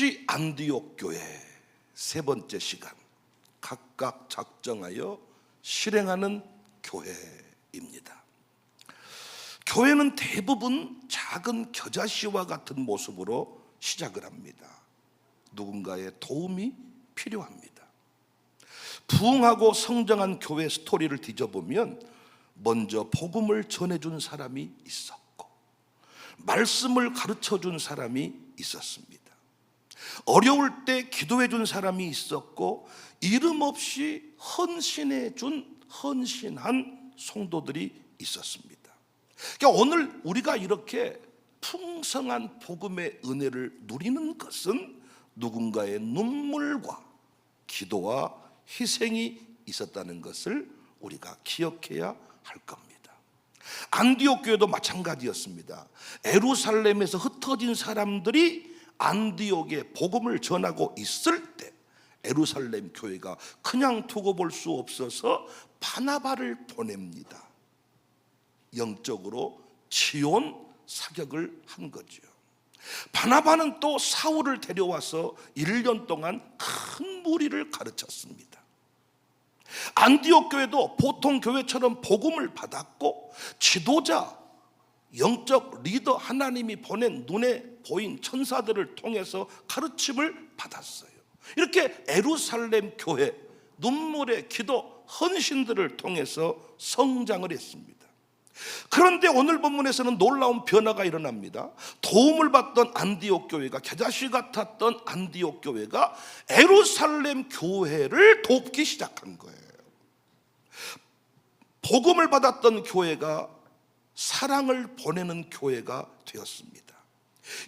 당시 안디옥 교회 세 번째 시간, 각각 작정하여 실행하는 교회입니다. 교회는 대부분 작은 겨자씨와 같은 모습으로 시작을 합니다. 누군가의 도움이 필요합니다. 부흥하고 성장한 교회 스토리를 뒤져보면 먼저 복음을 전해준 사람이 있었고 말씀을 가르쳐준 사람이 있었습니다. 어려울 때 기도해준 사람이 있었고 이름 없이 헌신한 성도들이 있었습니다. 그러니까 오늘 우리가 이렇게 풍성한 복음의 은혜를 누리는 것은 누군가의 눈물과 기도와 희생이 있었다는 것을 우리가 기억해야 할 겁니다. 안디옥 교회도 마찬가지였습니다. 예루살렘에서 흩어진 사람들이 안디옥에 복음을 전하고 있을 때 예루살렘 교회가 그냥 두고 볼 수 없어서 바나바를 보냅니다. 영적으로 지원 사격을 한 거죠. 바나바는 또 사울을 데려와서 1년 동안 큰 무리를 가르쳤습니다. 안디옥 교회도 보통 교회처럼 복음을 받았고 지도자, 영적 리더 하나님이 보낸 눈에 보인 천사들을 통해서 가르침을 받았어요. 이렇게 예루살렘 교회 눈물의 기도, 헌신들을 통해서 성장을 했습니다. 그런데 오늘 본문에서는 놀라운 변화가 일어납니다. 도움을 받던 안디옥 교회가, 겨자씨 같았던 안디옥 교회가 예루살렘 교회를 돕기 시작한 거예요. 복음을 받았던 교회가 사랑을 보내는 교회가 되었습니다.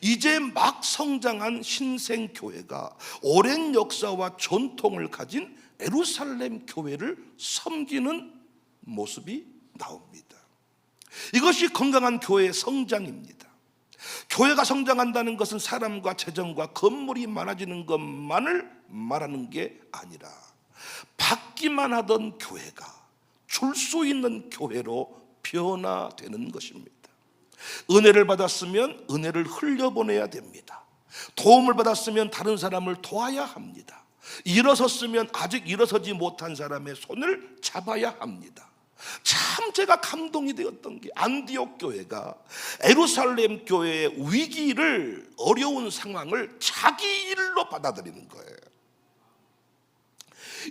이제 막 성장한 신생교회가 오랜 역사와 전통을 가진 예루살렘 교회를 섬기는 모습이 나옵니다. 이것이 건강한 교회의 성장입니다. 교회가 성장한다는 것은 사람과 재정과 건물이 많아지는 것만을 말하는 게 아니라 받기만 하던 교회가 줄 수 있는 교회로 변화되는 것입니다. 은혜를 받았으면 은혜를 흘려보내야 됩니다. 도움을 받았으면 다른 사람을 도와야 합니다. 일어섰으면 아직 일어서지 못한 사람의 손을 잡아야 합니다. 참 제가 감동이 되었던 게 안디옥 교회가 예루살렘 교회의 위기를, 어려운 상황을 자기 일로 받아들이는 거예요.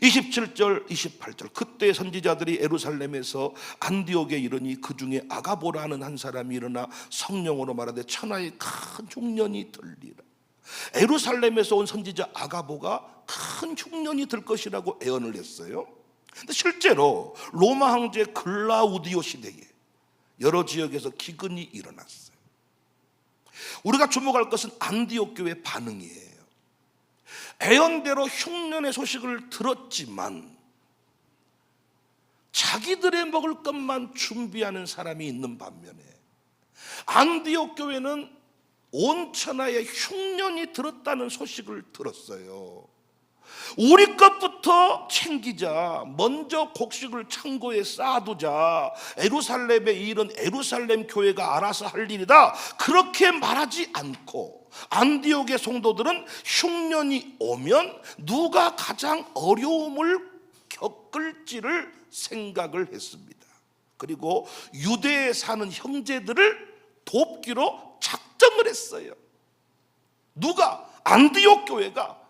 27절 28절 그때 선지자들이 예루살렘에서 안디옥에 이르니 그 중에 아가보라는 한 사람이 일어나 성령으로 말하되 천하의 큰 흉년이 들리라. 예루살렘에서 온 선지자 아가보가 큰 흉년이 들 것이라고 예언을 했어요. 근데 실제로 로마 황제 글라우디오 시대에 여러 지역에서 기근이 일어났어요. 우리가 주목할 것은 안디옥 교회의 반응이에요. 예언대로 흉년의 소식을 들었지만 자기들의 먹을 것만 준비하는 사람이 있는 반면에 안디옥 교회는 온 천하에 흉년이 들었다는 소식을 들었어요. 우리 것부터 챙기자, 먼저 곡식을 창고에 쌓아두자, 예루살렘의 일은 예루살렘 교회가 알아서 할 일이다, 그렇게 말하지 않고 안디옥의 성도들은 흉년이 오면 누가 가장 어려움을 겪을지를 생각을 했습니다. 그리고 유대에 사는 형제들을 돕기로 작정을 했어요. 누가? 안디옥 교회가.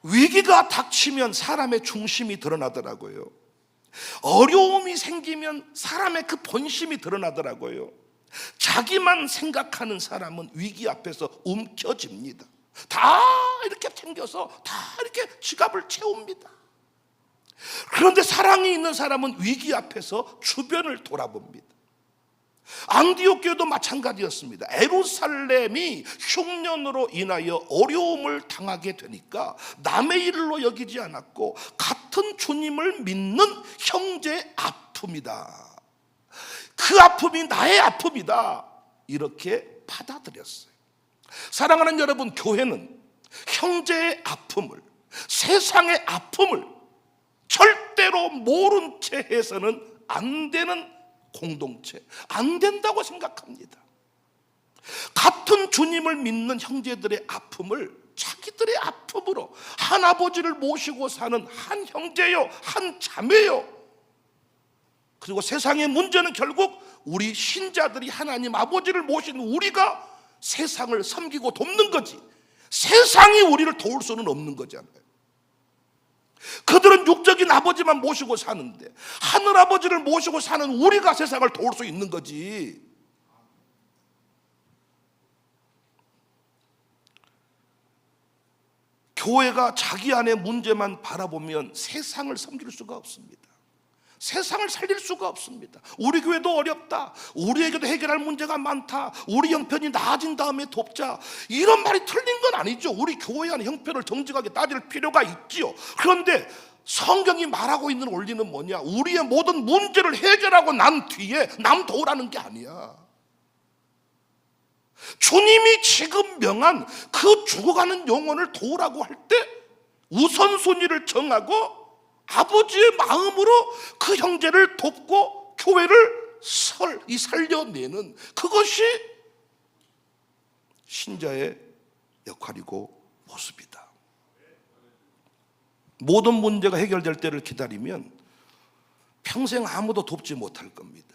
위기가 닥치면 사람의 중심이 드러나더라고요. 어려움이 생기면 사람의 그 본심이 드러나더라고요. 자기만 생각하는 사람은 위기 앞에서 움켜집니다. 다 이렇게 챙겨서 다 이렇게 지갑을 채웁니다. 그런데 사랑이 있는 사람은 위기 앞에서 주변을 돌아봅니다. 안디옥 교회도 마찬가지였습니다. 예루살렘이 흉년으로 인하여 어려움을 당하게 되니까 남의 일로 여기지 않았고 같은 주님을 믿는 형제의 아픔이다, 그 아픔이 나의 아픔이다, 이렇게 받아들였어요. 사랑하는 여러분, 교회는 형제의 아픔을, 세상의 아픔을 절대로 모른 채 해서는 안 되는 공동체, 안 된다고 생각합니다. 같은 주님을 믿는 형제들의 아픔을 자기들의 아픔으로 한 아버지를 모시고 사는 한 형제요, 한 자매요. 그리고 세상의 문제는 결국 우리 신자들이 하나님 아버지를 모신 우리가 세상을 섬기고 돕는 거지, 세상이 우리를 도울 수는 없는 거잖아요. 그들은 육적인 아버지만 모시고 사는데 하늘 아버지를 모시고 사는 우리가 세상을 도울 수 있는 거지. 교회가 자기 안의 문제만 바라보면 세상을 섬길 수가 없습니다. 세상을 살릴 수가 없습니다. 우리 교회도 어렵다, 우리에게도 해결할 문제가 많다, 우리 형편이 나아진 다음에 돕자, 이런 말이 틀린 건 아니죠. 우리 교회 안의 형편을 정직하게 따질 필요가 있지요. 그런데 성경이 말하고 있는 원리는 뭐냐? 우리의 모든 문제를 해결하고 난 뒤에 남 도우라는 게 아니야. 주님이 지금 명한 그 죽어가는 영혼을 도우라고 할 때 우선순위를 정하고 아버지의 마음으로 그 형제를 돕고 교회를 살려내는, 그것이 신자의 역할이고 모습이다. 모든 문제가 해결될 때를 기다리면 평생 아무도 돕지 못할 겁니다.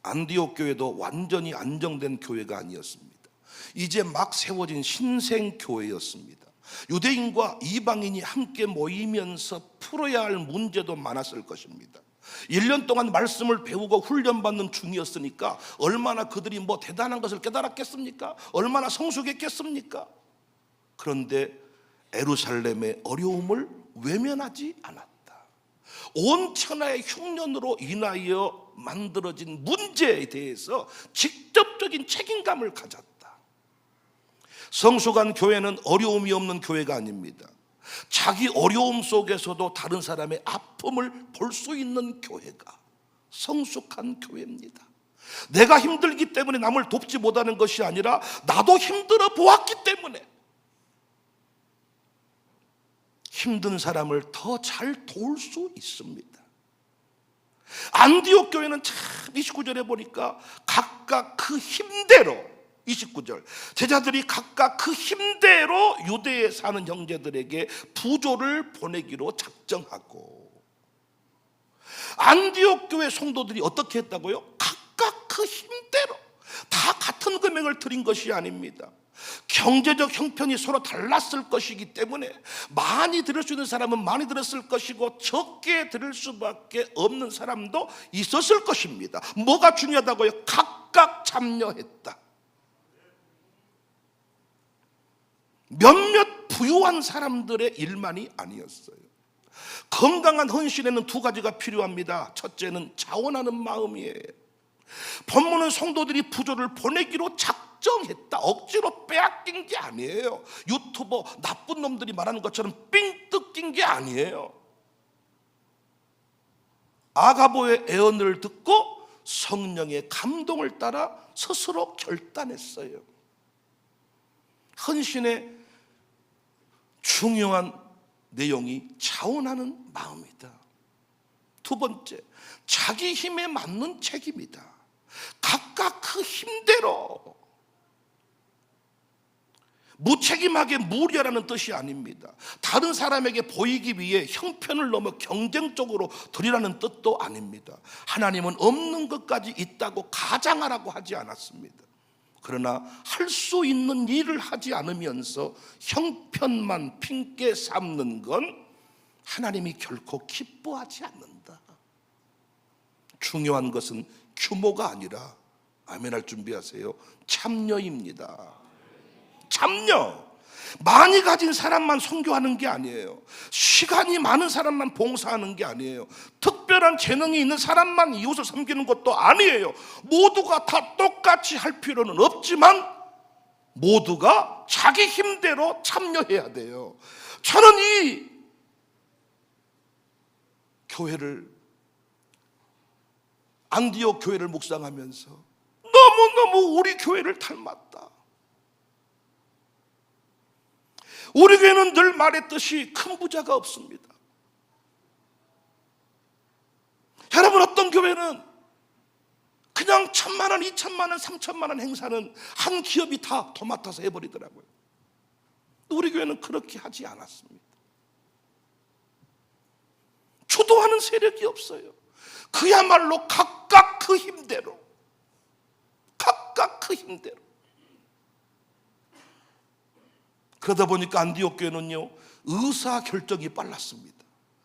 안디옥 교회도 완전히 안정된 교회가 아니었습니다. 이제 막 세워진 신생 교회였습니다. 유대인과 이방인이 함께 모이면서 풀어야 할 문제도 많았을 것입니다. 1년 동안 말씀을 배우고 훈련받는 중이었으니까 얼마나 그들이 대단한 것을 깨달았겠습니까? 얼마나 성숙했겠습니까? 그런데 예루살렘의 어려움을 외면하지 않았다. 온 천하의 흉년으로 인하여 만들어진 문제에 대해서 직접적인 책임감을 가졌다. 성숙한 교회는 어려움이 없는 교회가 아닙니다. 자기 어려움 속에서도 다른 사람의 아픔을 볼 수 있는 교회가 성숙한 교회입니다. 내가 힘들기 때문에 남을 돕지 못하는 것이 아니라 나도 힘들어 보았기 때문에 힘든 사람을 더 잘 도울 수 있습니다. 안디옥 교회는 참 29절에 보니까 각각 그 힘대로, 29절, 제자들이 각각 그 힘대로 유대에 사는 형제들에게 부조를 보내기로 작정하고, 안디옥 교회 성도들이 어떻게 했다고요? 각각 그 힘대로, 다 같은 금액을 드린 것이 아닙니다. 경제적 형편이 서로 달랐을 것이기 때문에 많이 드릴 수 있는 사람은 많이 드렸을 것이고 적게 드릴 수밖에 없는 사람도 있었을 것입니다. 뭐가 중요하다고요? 각각 참여했다. 몇몇 부유한 사람들의 일만이 아니었어요. 건강한 헌신에는 두 가지가 필요합니다. 첫째는 자원하는 마음이에요. 본문은 성도들이 부조를 보내기로 작정했다. 억지로 빼앗긴 게 아니에요. 유튜버 나쁜 놈들이 말하는 것처럼 삥 뜯긴 게 아니에요. 아가보의 애언을 듣고 성령의 감동을 따라 스스로 결단했어요. 헌신의 중요한 내용이 자원하는 마음이다. 두 번째, 자기 힘에 맞는 책임이다. 각각 그 힘대로. 무책임하게 무리하라는 뜻이 아닙니다. 다른 사람에게 보이기 위해 형편을 넘어 경쟁적으로 드리라는 뜻도 아닙니다. 하나님은 없는 것까지 있다고 가장하라고 하지 않았습니다. 그러나 할 수 있는 일을 하지 않으면서 형편만 핑계 삼는 건 하나님이 결코 기뻐하지 않는다. 중요한 것은 규모가 아니라, 아멘할 준비하세요, 참여입니다. 참여. 많이 가진 사람만 선교하는 게 아니에요. 시간이 많은 사람만 봉사하는 게 아니에요. 특별한 재능이 있는 사람만 이웃을 섬기는 것도 아니에요. 모두가 다 똑같이 할 필요는 없지만 모두가 자기 힘대로 참여해야 돼요. 저는 이 교회를, 안디옥 교회를 묵상하면서 너무너무 우리 교회를 닮았다. 우리 교회는 늘 말했듯이 큰 부자가 없습니다. 여러분, 어떤 교회는 그냥 1,000만 원, 2,000만 원, 3,000만 원 행사는 한 기업이 다 도맡아서 해버리더라고요. 우리 교회는 그렇게 하지 않았습니다. 주도하는 세력이 없어요. 그야말로 각각 그 힘대로, 각각 그 힘대로. 그러다 보니까 안디옥 교회는요, 의사결정이 빨랐습니다.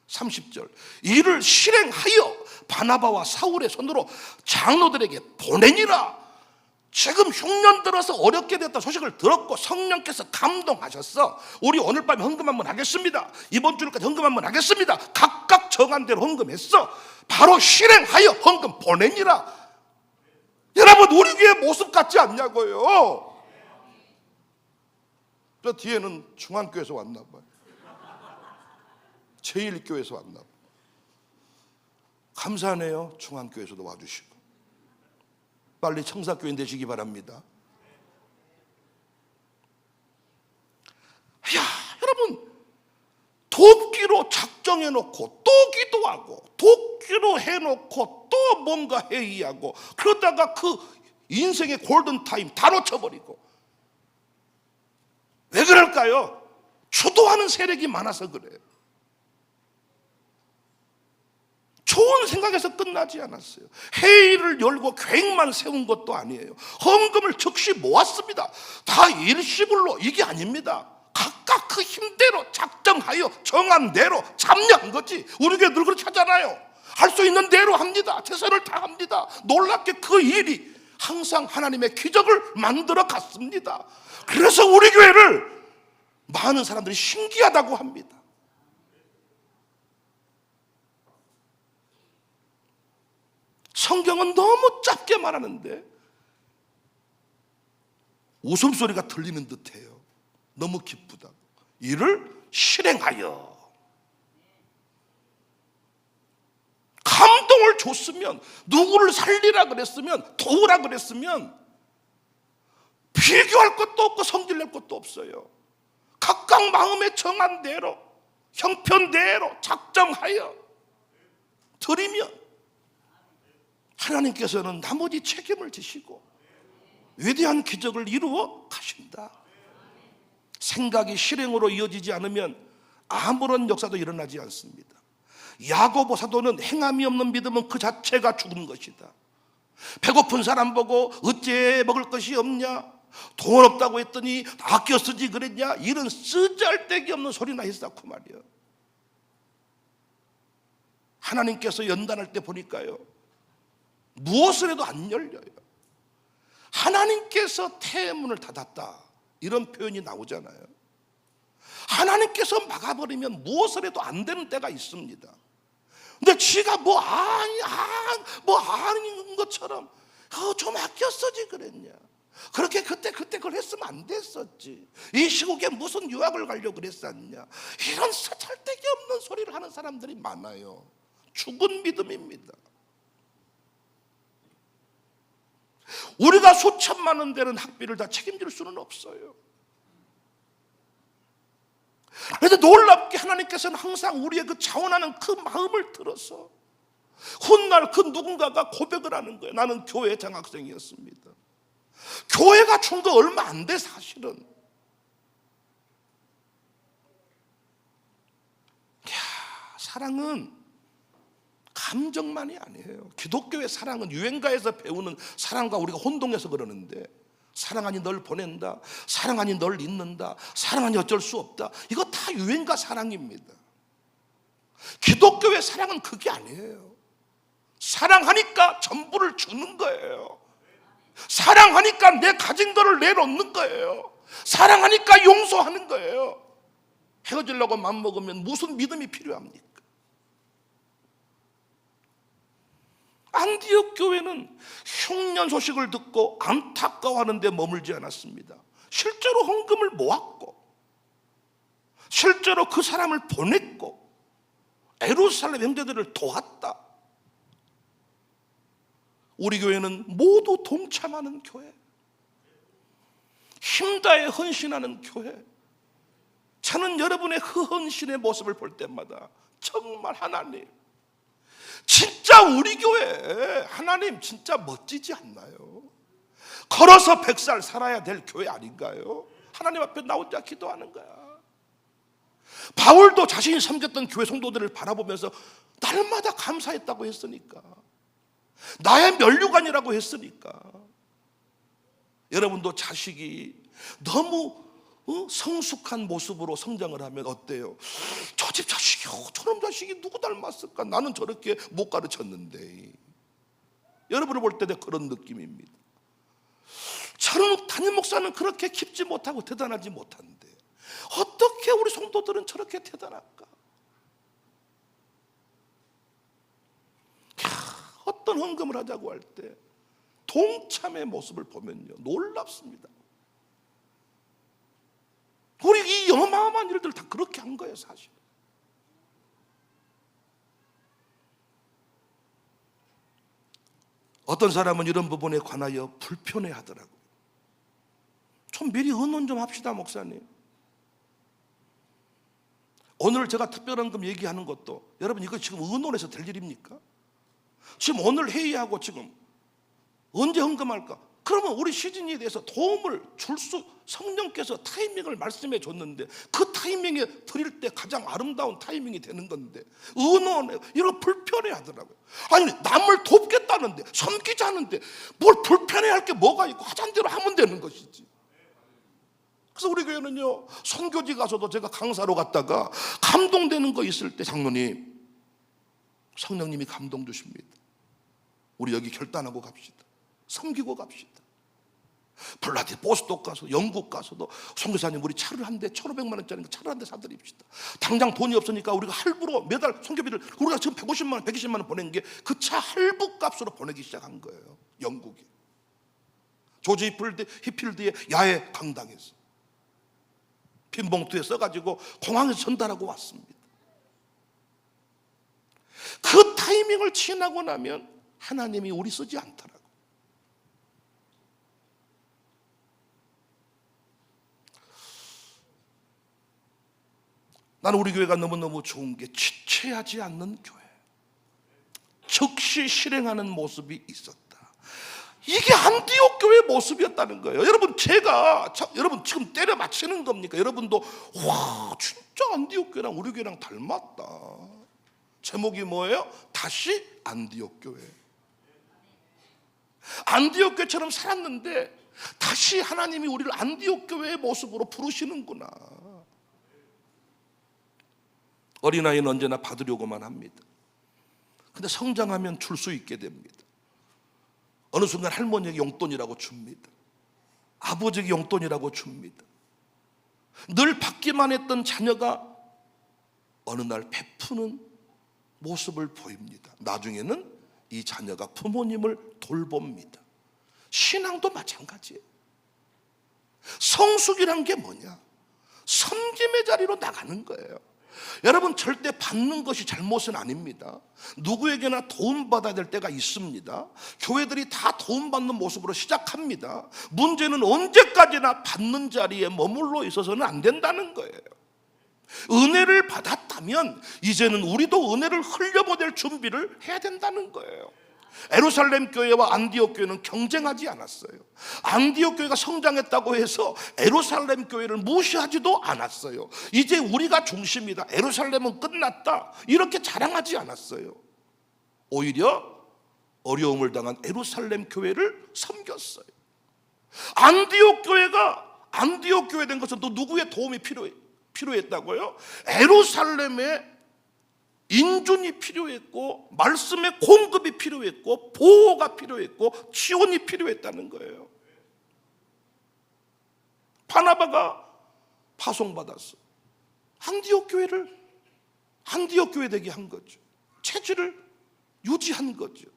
30절, 이를 실행하여 바나바와 사울의 손으로 장로들에게 보내니라. 지금 흉년 들어서 어렵게 됐다 소식을 들었고 성령께서 감동하셨어. 우리 오늘 밤에 헌금 한번 하겠습니다. 이번 주일까지 헌금 한번 하겠습니다. 각각 정한 대로 헌금했어. 바로 실행하여 헌금 보내니라. 여러분, 우리 교회 모습 같지 않냐고요. 저 뒤에는 중앙교회에서 왔나 봐요. 제1교회에서 왔나 봐요. 감사하네요. 중앙교회에서도 와주시고. 빨리 청사교인 되시기 바랍니다. 야, 여러분, 돕기로 작정해놓고 또 기도하고 돕기로 해놓고 또 뭔가 회의하고 그러다가 그 인생의 골든타임 다 놓쳐버리고. 왜 그럴까요? 주도하는 세력이 많아서 그래요. 좋은 생각에서 끝나지 않았어요. 회의를 열고 계획만 세운 것도 아니에요. 헌금을 즉시 모았습니다. 다 일시불로. 이게 아닙니다. 각각 그 힘대로 작정하여 정한 대로 참여한 거지. 우리 교회 늘 그렇게 하잖아요. 할 수 있는 대로 합니다. 최선을 다합니다. 놀랍게 그 일이 항상 하나님의 기적을 만들어 갔습니다. 그래서 우리 교회를 많은 사람들이 신기하다고 합니다. 성경은 너무 짧게 말하는데 웃음소리가 들리는 듯해요. 너무 기쁘다. 이를 실행하여. 감동을 줬으면, 누구를 살리라 그랬으면, 도우라 그랬으면 비교할 것도 없고 성질낼 것도 없어요. 각각 마음에 정한 대로, 형편대로 작정하여 드리면 하나님께서는 나머지 책임을 지시고 위대한 기적을 이루어 가신다. 생각이 실행으로 이어지지 않으면 아무런 역사도 일어나지 않습니다. 야고보 사도는 행함이 없는 믿음은 그 자체가 죽은 것이다. 배고픈 사람 보고 어째 먹을 것이 없냐, 돈 없다고 했더니 아껴 쓰지 그랬냐, 이런 쓰잘데기 없는 소리나 했었고 말이야. 하나님께서 연단할 때 보니까요, 무엇을 해도 안 열려요. 하나님께서 태문을 닫았다, 이런 표현이 나오잖아요. 하나님께서 막아버리면 무엇을 해도 안 되는 때가 있습니다. 근데 지가 아닌 것처럼 좀 아껴 쓰지 그랬냐, 그렇게 그때 그걸 했으면 안 됐었지, 이 시국에 무슨 유학을 가려고 그랬었냐, 이런 쓸데기 없는 소리를 하는 사람들이 많아요. 죽은 믿음입니다. 우리가 수천만 원 되는 학비를 다 책임질 수는 없어요. 그런데 놀랍게 하나님께서는 항상 우리의 그 자원하는 그 마음을 들어서 훗날 그 누군가가 고백을 하는 거예요. 나는 교회 장학생이었습니다. 교회가 준 거 얼마 안 돼 사실은. 사랑은 감정만이 아니에요. 기독교의 사랑은 유행가에서 배우는 사랑과 우리가 혼동해서 그러는데, 사랑하니 널 보낸다, 사랑하니 널 잊는다, 사랑하니 어쩔 수 없다, 이거 다 유행가 사랑입니다. 기독교의 사랑은 그게 아니에요. 사랑하니까 전부를 주는 거예요. 사랑하니까 내 가진 거를 내놓는 거예요. 사랑하니까 용서하는 거예요. 헤어지려고 맘먹으면 무슨 믿음이 필요합니까? 안디옥 교회는 흉년 소식을 듣고 안타까워하는 데 머물지 않았습니다. 실제로 헌금을 모았고 실제로 그 사람을 보냈고 예루살렘 형제들을 도왔다. 우리 교회는 모두 동참하는 교회, 힘다해 헌신하는 교회. 저는 여러분의 그 헌신의 모습을 볼 때마다 정말 하나님, 진짜 우리 교회 하나님 진짜 멋지지 않나요? 걸어서 100살 살아야 될 교회 아닌가요? 하나님 앞에 나 혼자 기도하는 거야. 바울도 자신이 섬겼던 교회 성도들을 바라보면서 날마다 감사했다고 했으니까, 나의 면류관이라고 했으니까. 여러분도 자식이 너무 성숙한 모습으로 성장을 하면 어때요? 저 집 자식이 저놈 자식이 누구 닮았을까? 나는 저렇게 못 가르쳤는데. 여러분을 볼 때 그런 느낌입니다. 저는 담임 목사는 그렇게 깊지 못하고 대단하지 못한데 어떻게 우리 성도들은 저렇게 대단할까? 어떤 헌금을 하자고 할 때 동참의 모습을 보면요, 놀랍습니다. 우리 이 어마어마한 일들 다 그렇게 한 거예요, 사실. 어떤 사람은 이런 부분에 관하여 불편해 하더라고요. 좀 미리 의논 좀 합시다, 목사님. 오늘 제가 특별헌금 얘기하는 것도, 여러분 이거 지금 의논해서 될 일입니까? 지금 오늘 회의하고 지금 언제 헌금할까? 그러면 우리 시즌에 대해서 도움을 줄 수, 성령께서 타이밍을 말씀해 줬는데 그 타이밍에 드릴 때 가장 아름다운 타이밍이 되는 건데 의논해, 이런 불편해 하더라고요. 아니, 남을 돕겠다는데, 섬기자는데 뭘 불편해 할 게 뭐가 있고 하자는 대로 하면 되는 것이지. 그래서 우리 교회는요, 선교지 가서도 제가 강사로 갔다가 감동되는 거 있을 때, 장로님, 성령님이 감동 주십니다. 우리 여기 결단하고 갑시다. 섬기고 갑시다. 블라디보스토크 가서, 영국 가서도 선교사님 우리 차를 한 대 1,500만 원짜리 차를 한 대 사드립시다. 당장 돈이 없으니까 우리가 할부로 매달 선교비를, 우리가 지금 150만 원, 120만 원 보낸 게 그 차 할부 값으로 보내기 시작한 거예요, 영국에. 조지 히필드의 야외 강당에서 빈 봉투에 써가지고 공항에서 전달하고 왔습니다. 그 타이밍을 지나고 나면 하나님이 우리 쓰지 않더라고. 나는 우리 교회가 너무너무 좋은 게 지체하지 않는 교회, 즉시 실행하는 모습이 있었다. 이게 안디옥 교회의 모습이었다는 거예요. 여러분, 여러분 지금 때려 맞히는 겁니까? 여러분도 와, 진짜 안디옥 교회랑 우리 교회랑 닮았다. 제목이 뭐예요? 다시 안디옥 교회. 안디옥 교회처럼 살았는데 다시 하나님이 우리를 안디옥 교회의 모습으로 부르시는구나. 어린아이는 언제나 받으려고만 합니다. 근데 성장하면 줄 수 있게 됩니다. 어느 순간 할머니에게 용돈이라고 줍니다. 아버지에게 용돈이라고 줍니다. 늘 받기만 했던 자녀가 어느 날 베푸는 모습을 보입니다. 나중에는 이 자녀가 부모님을 돌봅니다. 신앙도 마찬가지예요. 성숙이란 게 뭐냐? 섬김의 자리로 나가는 거예요. 여러분, 절대 받는 것이 잘못은 아닙니다. 누구에게나 도움받아야 될 때가 있습니다. 교회들이 다 도움받는 모습으로 시작합니다. 문제는 언제까지나 받는 자리에 머물러 있어서는 안 된다는 거예요. 은혜를 받았다면 이제는 우리도 은혜를 흘려보낼 준비를 해야 된다는 거예요. 에루살렘 교회와 안디옥 교회는 경쟁하지 않았어요. 안디옥 교회가 성장했다고 해서 에루살렘 교회를 무시하지도 않았어요. 이제 우리가 중심이다, 에루살렘은 끝났다, 이렇게 자랑하지 않았어요. 오히려 어려움을 당한 에루살렘 교회를 섬겼어요. 안디옥 교회가 안디옥 교회 된 것은 또 누구의 도움이 필요했다고요? 에루살렘의 인준이 필요했고, 말씀의 공급이 필요했고, 보호가 필요했고, 지원이 필요했다는 거예요. 바나바가 파송받았어. 안디옥 교회를 안디옥 교회 되게 한 거죠. 체질을 유지한 거죠.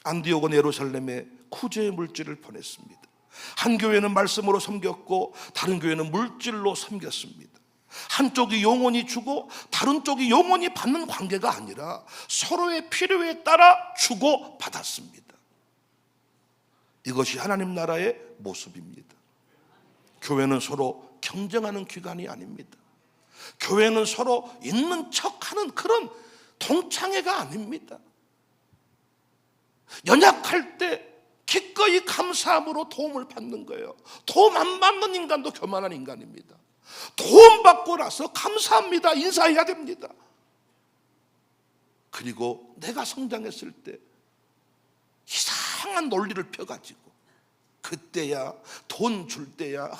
안디옥은 예루살렘에 구제의 물질을 보냈습니다. 한 교회는 말씀으로 섬겼고 다른 교회는 물질로 섬겼습니다. 한쪽이 영원히 주고 다른 쪽이 영원히 받는 관계가 아니라 서로의 필요에 따라 주고 받았습니다. 이것이 하나님 나라의 모습입니다. 교회는 서로 경쟁하는 기관이 아닙니다. 교회는 서로 있는 척하는 그런 동창회가 아닙니다. 연약할 때 기꺼이 감사함으로 도움을 받는 거예요. 도움 안 받는 인간도 교만한 인간입니다. 도움 받고 나서 감사합니다, 인사해야 됩니다. 그리고 내가 성장했을 때 이상한 논리를 펴가지고 그때야 돈 줄 때야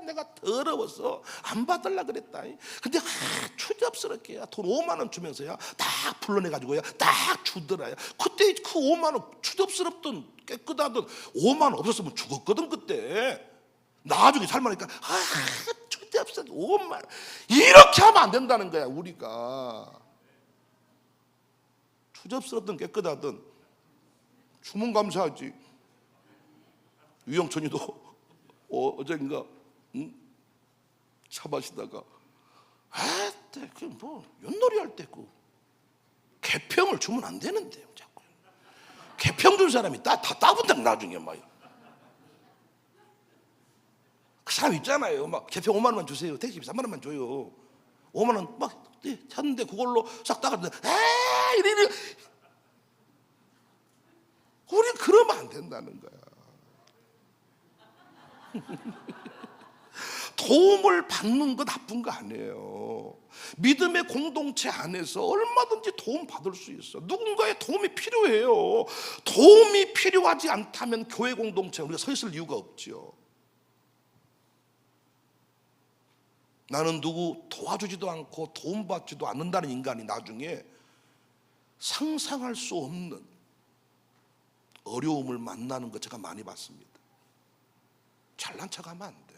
내가 더러워서 안 받으려 그랬다. 근데 추잡스럽게 돈 5만 원 주면서야 딱 불러내가지고야 딱 주더라요. 그때 그 5만 원 추잡스럽던 깨끗하던 5만 원 없었으면 죽었거든. 그때 나중에 살만하니까 추잡스럽게 5만 원 이렇게 하면 안 된다는 거야. 우리가 추잡스럽든 깨끗하든 주문 감사하지. 유영천이도 어젠가 차 마시다가 뭐 윷놀이 할 때 그 개평을 주면 안 되는데 자꾸 개평 준 사람이 다 따분다 나중에 막 그 사람 있잖아요. 막 개평 5만 원만 주세요. 택시비 3만 원만 줘요. 5만 원 막 샀는데 그걸로 싹 따갔는데 이래 우리 그러면 안 된다는 거야. 도움을 받는 거 나쁜 거 아니에요. 믿음의 공동체 안에서 얼마든지 도움 받을 수 있어. 누군가의 도움이 필요해요. 도움이 필요하지 않다면 교회 공동체 우리가 서 있을 이유가 없죠. 나는 누구 도와주지도 않고 도움받지도 않는다는 인간이 나중에 상상할 수 없는 어려움을 만나는 거 제가 많이 봤습니다. 잘난 척하면 안 돼.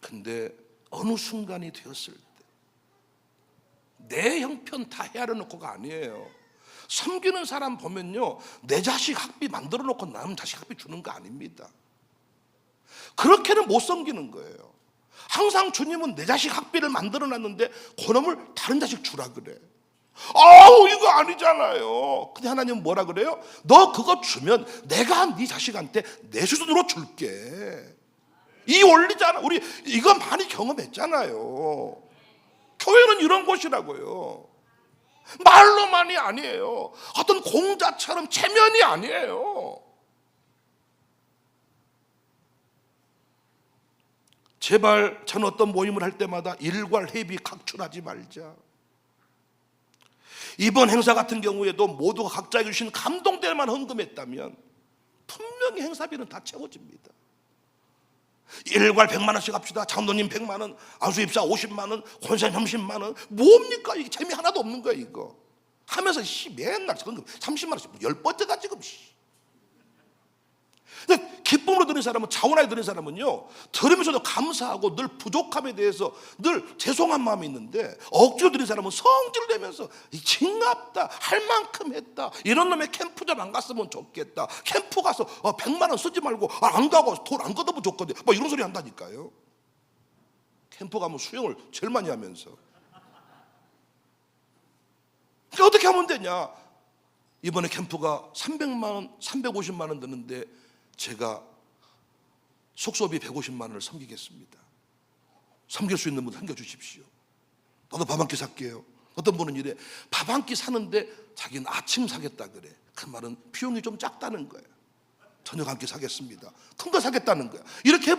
근데 어느 순간이 되었을 때 내 형편 다 헤아려 놓고가 아니에요. 섬기는 사람 보면요, 내 자식 학비 만들어 놓고 남 자식 학비 주는 거 아닙니다. 그렇게는 못 섬기는 거예요. 항상 주님은 내 자식 학비를 만들어 놨는데 그놈을 다른 자식 주라 그래. 이거 아니잖아요. 근데 하나님은 뭐라 그래요? 너 그거 주면 내가 네 자식한테 내 수준으로 줄게. 이 원리잖아. 우리 이거 많이 경험했잖아요. 교회는 이런 곳이라고요. 말로만이 아니에요. 어떤 공자처럼 체면이 아니에요. 제발 저는 어떤 모임을 할 때마다 일괄 회비 각출하지 말자. 이번 행사 같은 경우에도 모두가 각자 주신 감동대만 헌금했다면 분명히 행사비는 다 채워집니다. 일괄 100만 원씩 합시다. 장로님 100만 원, 안수입사 50만 원, 권사님 30만 원. 뭡니까? 이게 재미 하나도 없는 거야 이거. 하면서 맨날 헌금 30만 원씩 10번째다 지금. 근데 기쁨으로 드는 사람은, 자원하게 드는 사람은요, 들으면서도 감사하고 늘 부족함에 대해서 늘 죄송한 마음이 있는데, 억지로 드는 사람은 성질내면서 징합다, 할 만큼 했다, 이런 놈의 캠프장 안 갔으면 좋겠다, 캠프 가서 100만 원 쓰지 말고 안 가고 돈 안 걷어도 좋거든, 뭐 이런 소리 한다니까요. 캠프 가면 수영을 제일 많이 하면서. 그러니까 어떻게 하면 되냐. 이번에 캠프가 300만 원, 350만 원 드는데 제가 숙소비 150만 원을 섬기겠습니다. 섬길 수 있는 분 섬겨주십시오. 나도 밥 한 끼 살게요. 어떤 분은 이래, 밥 한 끼 사는데 자기는 아침 사겠다 그래. 그 말은 비용이 좀 작다는 거야. 저녁 한 끼 사겠습니다. 큰 거 사겠다는 거야. 이렇게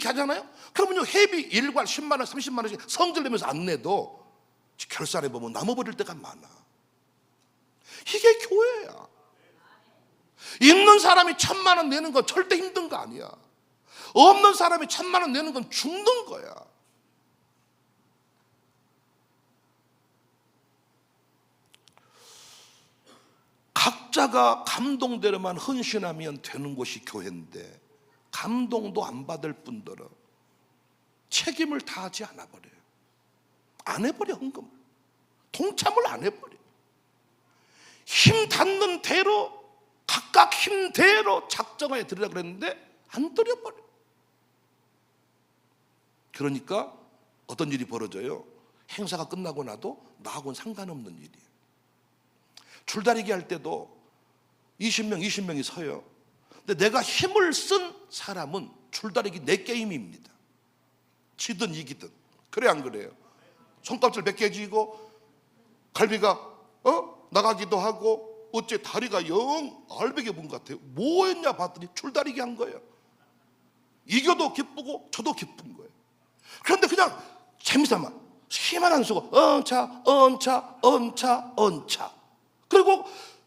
하잖아요. 그러면요, 회비 일괄 10만 원, 30만 원씩 성질 내면서 안 내도 결산해 보면 남아버릴 때가 많아. 이게 교회야. 있는 사람이 1,000만 원 내는 건 절대 힘든 거 아니야. 없는 사람이 1,000만 원 내는 건 죽는 거야. 각자가 감동대로만 헌신하면 되는 곳이 교회인데, 감동도 안 받을 뿐더러 책임을 다하지 않아 버려요. 안 해버려. 헌금을, 동참을 안 해버려. 힘 닿는 대로, 각각 힘대로 작정하에 드리라 그랬는데 안 드려버려. 그러니까 어떤 일이 벌어져요? 행사가 끝나고 나도 나하고는 상관없는 일이에요. 줄다리기 할 때도 20명이 서요. 근데 내가 힘을 쓴 사람은 줄다리기 내 게임입니다. 지든 이기든. 그래 안 그래요? 손깍질 몇 개 쥐고 갈비가 나가기도 하고 어째 다리가 영 알배기 분 같아요. 뭐 했냐 봤더니 줄다리기 한 거예요. 이겨도 기쁘고 저도 기쁜 거예요. 그런데 그냥 재미삼아 힘만 안 쓰고 얹차 그리고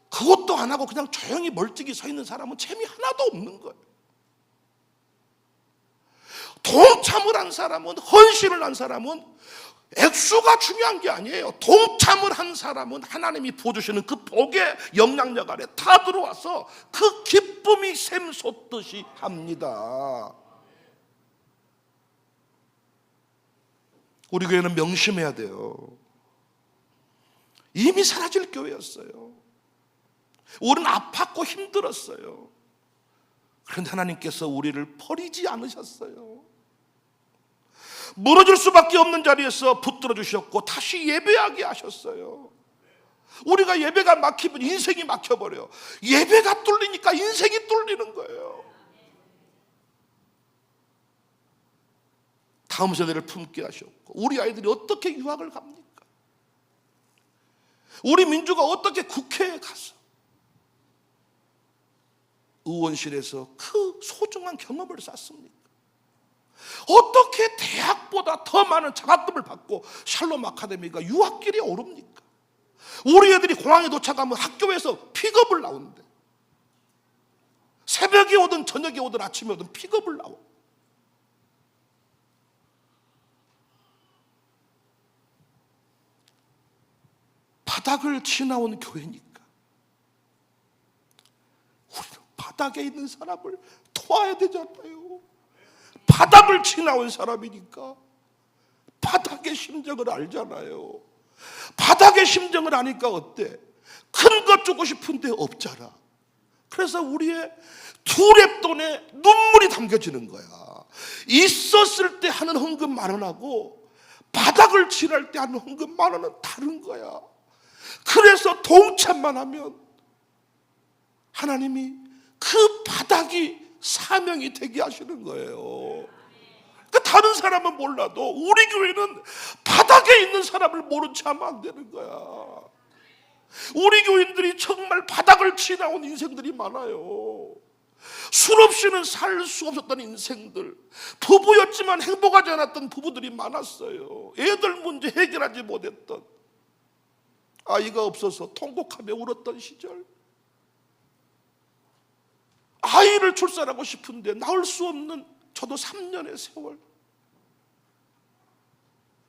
그것도 안 하고 그냥 조용히 멀찍이 서 있는 사람은 재미 하나도 없는 거예요. 동참을 한 사람은, 헌신을 한 사람은 액수가 중요한 게 아니에요. 동참을 한 사람은 하나님이 부어주시는 그 복의 영향력 아래 다 들어와서 그 기쁨이 샘솟듯이 합니다. 우리 교회는 명심해야 돼요. 이미 사라질 교회였어요. 우리는 아팠고 힘들었어요. 그런데 하나님께서 우리를 버리지 않으셨어요. 무너질 수밖에 없는 자리에서 붙들어 주셨고 다시 예배하게 하셨어요. 우리가 예배가 막히면 인생이 막혀버려요. 예배가 뚫리니까 인생이 뚫리는 거예요. 다음 세대를 품게 하셨고 우리 아이들이 어떻게 유학을 갑니까? 우리 민주가 어떻게 국회에 가서 의원실에서 그 소중한 경험을 쌓습니까? 어떻게 대학보다 더 많은 장학금을 받고 샬롬 아카데미가 유학길에 오릅니까? 우리 애들이 공항에 도착하면 학교에서 픽업을 나오는데 새벽에 오든 저녁에 오든 아침에 오든 픽업을 나와. 바닥을 지나온 교회니까 우리는 바닥에 있는 사람을 도와야 되잖아요. 바닥을 지나온 사람이니까 바닥의 심정을 알잖아요. 바닥의 심정을 아니까 어때? 큰 것 주고 싶은데 없잖아. 그래서 우리의 두 랩돈에 눈물이 담겨지는 거야. 있었을 때 하는 헌금 10,000원하고 바닥을 지날 때 하는 헌금 10,000원은 다른 거야. 그래서 동참만 하면 하나님이 그 바닥이 사명이 되게 하시는 거예요. 그러니까 다른 사람은 몰라도 우리 교회는 바닥에 있는 사람을 모른 체 하면 안 되는 거야. 우리 교인들이 정말 바닥을 지나온 인생들이 많아요. 술 없이는 살 수 없었던 인생들, 부부였지만 행복하지 않았던 부부들이 많았어요. 애들 문제 해결하지 못했던, 아이가 없어서 통곡하며 울었던 시절, 아이를 출산하고 싶은데 낳을 수 없는 저도 3년의 세월,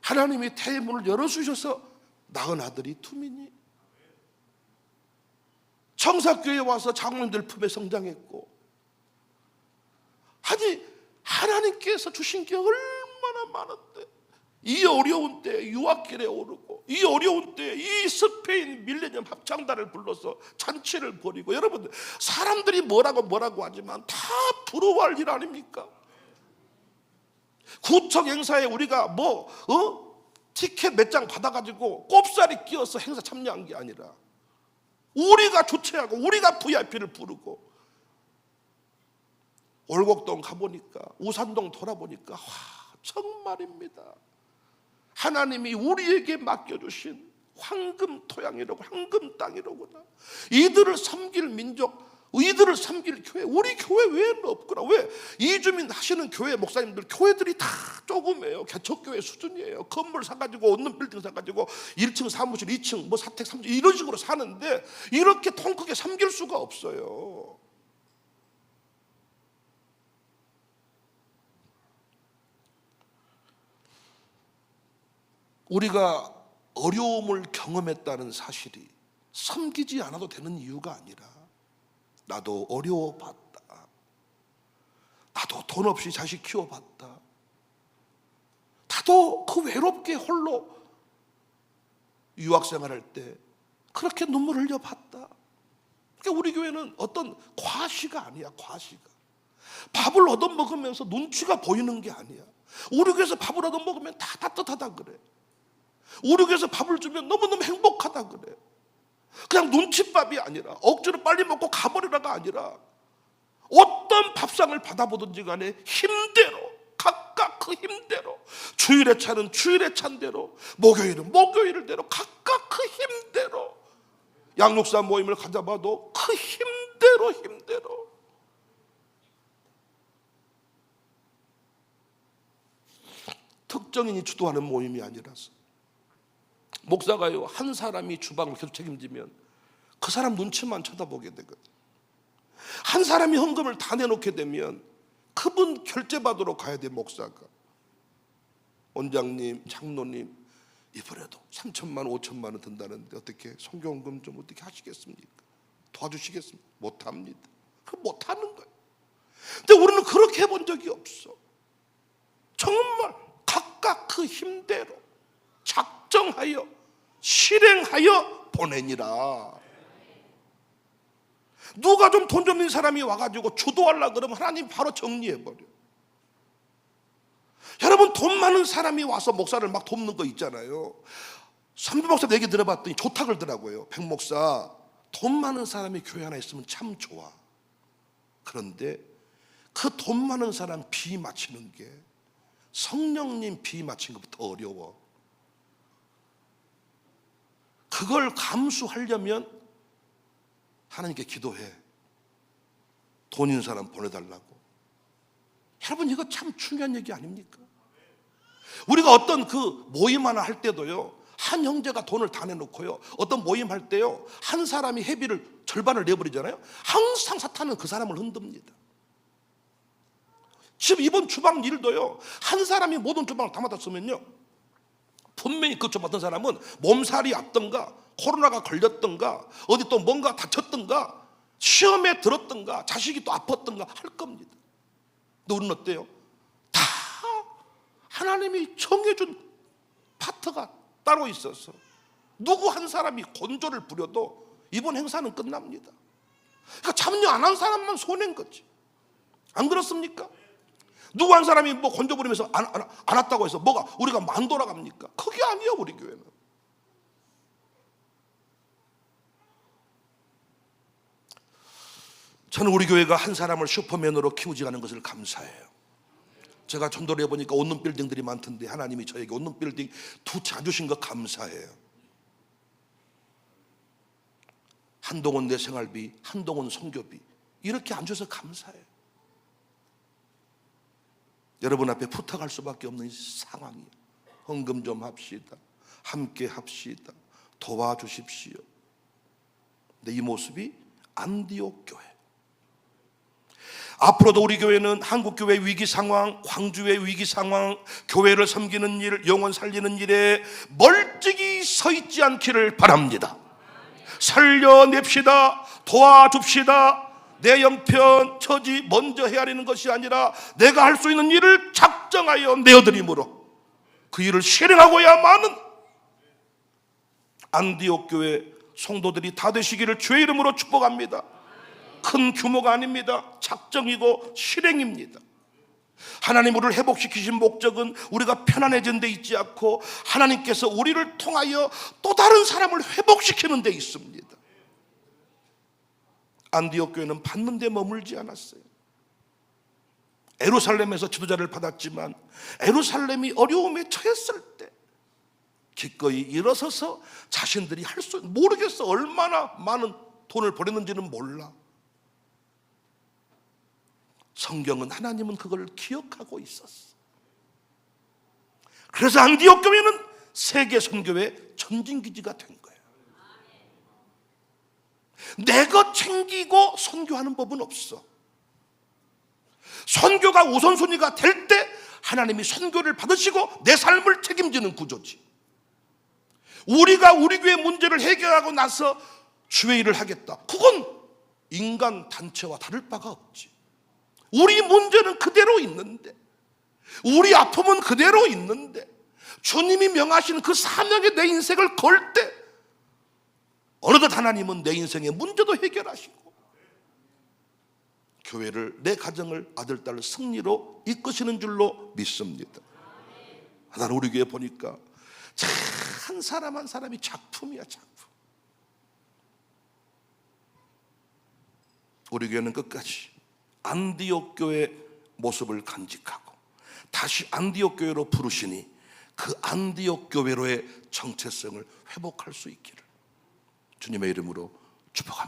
하나님이 태문을 열어주셔서 낳은 아들이 투민이 청사교회에 와서 장로님들 품에 성장했고, 아니 하나님께서 주신 게 얼마나 많은데 이 어려운 때 유학길에 오르고, 이 어려운 때 이 스페인 밀레니엄 합창단을 불러서 잔치를 벌이고, 여러분들 사람들이 뭐라고 하지만 다 부러워할 일 아닙니까? 구청 행사에 우리가 티켓 몇 장 받아가지고 꼽사리 끼워서 행사 참여한 게 아니라 우리가 주최하고 우리가 VIP를 부르고, 월곡동 가보니까, 우산동 돌아보니까 와, 정말입니다. 하나님이 우리에게 맡겨주신 황금 토양이라고, 황금 땅이로구나. 이들을 섬길 민족, 이들을 섬길 교회, 우리 교회 외에는 없구나. 왜? 이주민 하시는 교회 목사님들 교회들이 다 조금해요. 개척교회 수준이에요. 건물 사가지고, 얻는 빌딩 사가지고 1층 사무실, 2층 뭐 사택 3층 이런 식으로 사는데 이렇게 통 크게 섬길 수가 없어요. 우리가 어려움을 경험했다는 사실이 섬기지 않아도 되는 이유가 아니라, 나도 어려워봤다, 나도 돈 없이 자식 키워봤다, 나도 그 외롭게 홀로 유학생활할 때 그렇게 눈물 흘려봤다. 그러니까 우리 교회는 어떤 과시가 아니야. 과시가 밥을 얻어먹으면서 눈치가 보이는 게 아니야. 우리 교회에서 밥을 얻어먹으면 다 따뜻하다 그래. 우리 교회에서 밥을 주면 너무너무 행복하다 그래. 그냥 눈칫밥이 아니라, 억지로 빨리 먹고 가버리라가 아니라, 어떤 밥상을 받아보든지 간에 힘대로 각각 그 힘대로, 주일에 차는 주일에 찬대로, 목요일은 목요일대로, 각각 그 힘대로 양육사 모임을 가져봐도 그 힘대로 특정인이 주도하는 모임이 아니라서 목사가요, 한 사람이 주방을 계속 책임지면 그 사람 눈치만 쳐다보게 되거든요. 한 사람이 헌금을 다 내놓게 되면 그분 결제받으러 가야 돼. 목사가, 원장님, 장로님, 이번에도 3천만 원, 5천만 원 든다는데 어떻게 선교헌금 좀 어떻게 하시겠습니까? 도와주시겠습니까? 못합니다. 그 못하는 거예요. 근데 우리는 그렇게 해본 적이 없어. 정말 각각 그 힘대로 작정하여 실행하여 보내니라. 누가 좀 돈 좀 있는 사람이 와가지고 주도하려고 그러면 하나님 바로 정리해버려. 여러분, 돈 많은 사람이 와서 목사를 막 돕는 거 있잖아요. 선배 목사 얘기 들어봤더니 좋다 그러더라고요. 백 목사, 돈 많은 사람이 교회 하나 있으면 참 좋아. 그런데 그 돈 많은 사람 비 맞히는 게 성령님 비 맞히는 것보다 더 어려워. 그걸 감수하려면 하나님께 기도해. 돈 있는 사람 보내달라고. 여러분, 이거 참 중요한 얘기 아닙니까? 우리가 어떤 그 모임 하나 할 때도요, 한 형제가 돈을 다 내놓고요, 어떤 모임 할 때요, 한 사람이 회비를 절반을 내버리잖아요. 항상 사탄은 그 사람을 흔듭니다. 지금 이번 주방 일도요, 한 사람이 모든 주방을 다 맡았으면요, 분명히 그 주방 맡은 사람은 몸살이 왔던가 코로나가 걸렸던가 어디 또 뭔가 다쳤던가 시험에 들었던가 자식이 또 아팠던가 할 겁니다. 근데 우리는 어때요? 다 하나님이 정해준 파트가 따로 있어서 누구 한 사람이 곤조를 부려도 이번 행사는 끝납니다. 그러니까 참여 안 한 사람만 손해인 거지. 안 그렇습니까? 누구 한 사람이 뭐 곤조 부리면서 안 왔다고 해서 뭐가 우리가 만 돌아갑니까? 그게 아니에요. 우리 교회는. 저는 우리 교회가 한 사람을 슈퍼맨으로 키우지 않은 것을 감사해요. 제가 전도를 해보니까 온룸 빌딩들이 많던데 하나님이 저에게 온룸 빌딩 2채 주신 것 감사해요. 한동훈 내 생활비, 한동훈 선교비 이렇게 안 줘서 감사해요. 여러분 앞에 부탁할 수밖에 없는 상황이에요. 헌금 좀 합시다. 함께 합시다. 도와주십시오. 근데 이 모습이 안디옥 교회. 앞으로도 우리 교회는 한국교회 위기 상황, 광주의 위기 상황, 교회를 섬기는 일, 영혼 살리는 일에 멀찍이 서 있지 않기를 바랍니다. 살려냅시다. 도와줍시다. 내 형편, 처지 먼저 헤아리는 것이 아니라 내가 할 수 있는 일을 작정하여 내어드림으로 그 일을 실행하고야만은 안디옥 교회 성도들이 다 되시기를 주의 이름으로 축복합니다. 큰 규모가 아닙니다. 작정이고 실행입니다. 하나님 우리를 회복시키신 목적은 우리가 편안해진 데 있지 않고 하나님께서 우리를 통하여 또 다른 사람을 회복시키는 데 있습니다. 안디옥 교회는 받는 데 머물지 않았어요. 예루살렘에서 지도자를 받았지만 예루살렘이 어려움에 처했을 때 기꺼이 일어서서 자신들이 할 수, 모르겠어. 얼마나 많은 돈을 보냈는지는 몰라. 성경은 하나님은 그걸 기억하고 있었어. 그래서 안디옥 교회는 세계 선교의 전진기지가 된 거예요. 내 것 챙기고 선교하는 법은 없어. 선교가 우선순위가 될 때 하나님이 선교를 받으시고 내 삶을 책임지는 구조지. 우리가 우리 교회 문제를 해결하고 나서 주의 일을 하겠다. 그건 인간 단체와 다를 바가 없지. 우리 문제는 그대로 있는데, 우리 아픔은 그대로 있는데, 주님이 명하신 그 사명에 내 인생을 걸 때 어느덧 하나님은 내 인생의 문제도 해결하시고 교회를, 내 가정을, 아들, 딸을 승리로 이끄시는 줄로 믿습니다. 나는 우리 교회 보니까 한 사람 한 사람이 작품이야, 작품. 우리 교회는 끝까지 안디옥 교회 모습을 간직하고 다시 안디옥 교회로 부르시니 그 안디옥 교회로의 정체성을 회복할 수 있기를 주님의 이름으로 축복합니다.